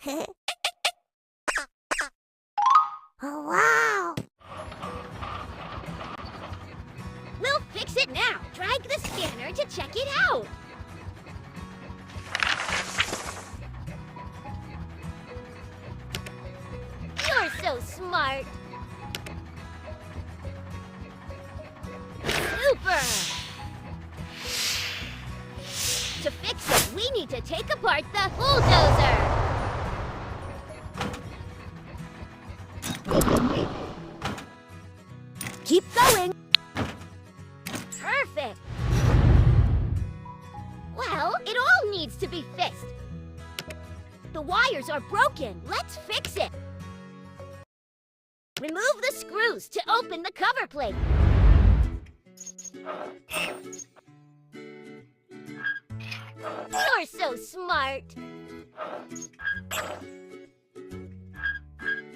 Oh, wow! We'll fix it now. Drag the scanner to check it out. You're so smart. Super! To fix it, we need to take apart the bulldozer. Keep going! Perfect! Well, it all needs to be fixed. The wires are broken. Let's fix it. Remove the screws to open the cover plate. You're so smart.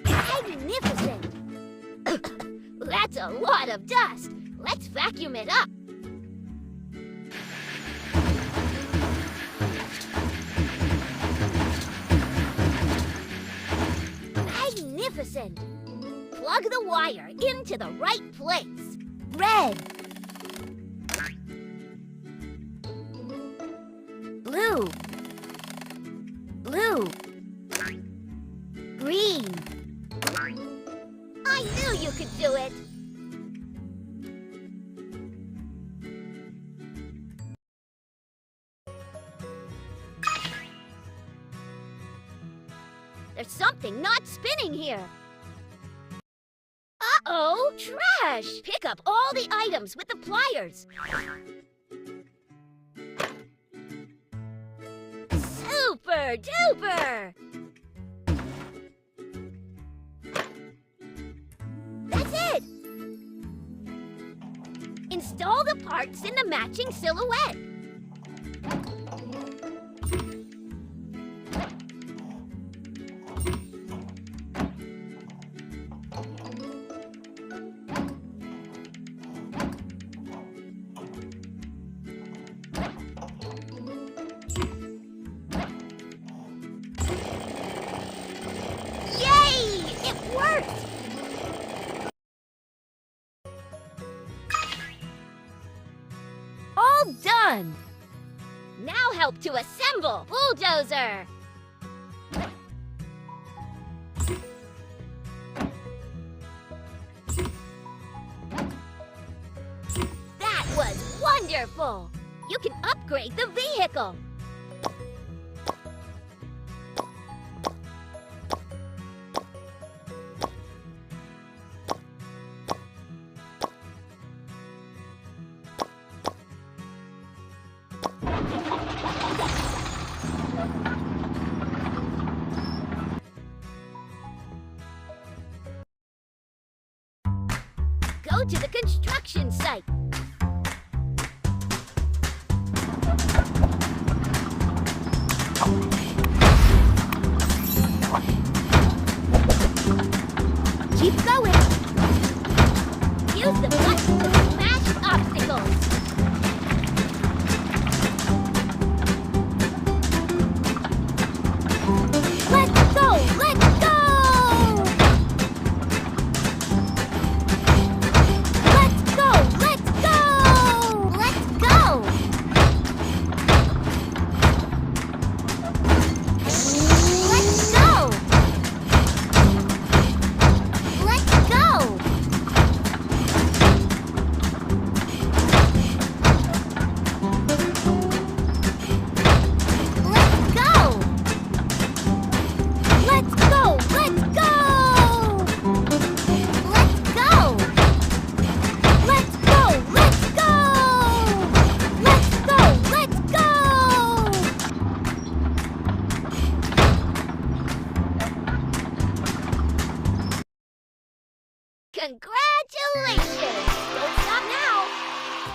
Magnificent. That's a lot of dust. Let's vacuum it up. Magnificent. Plug the wire into the right place. Red. Blue. Blue. Green. I knew you could do it. There's something not spinning here. Uh-oh, trash! Pick up all the items with the pliers. Super duper! That's it! Install the parts in the matching silhouette. All done! Now help to assemble bulldozer. That was wonderful! You can upgrade the vehicle. Go to the construction site. Keep going! Use the button to smash obstacles. Let's go! Let's go! Let's go! Let's go! Let's go! Let's go! Let's go! Let's go! Let's go! Let's go! Let's go! Let's go! Let's go! Let's go! Let's go! Congratulations!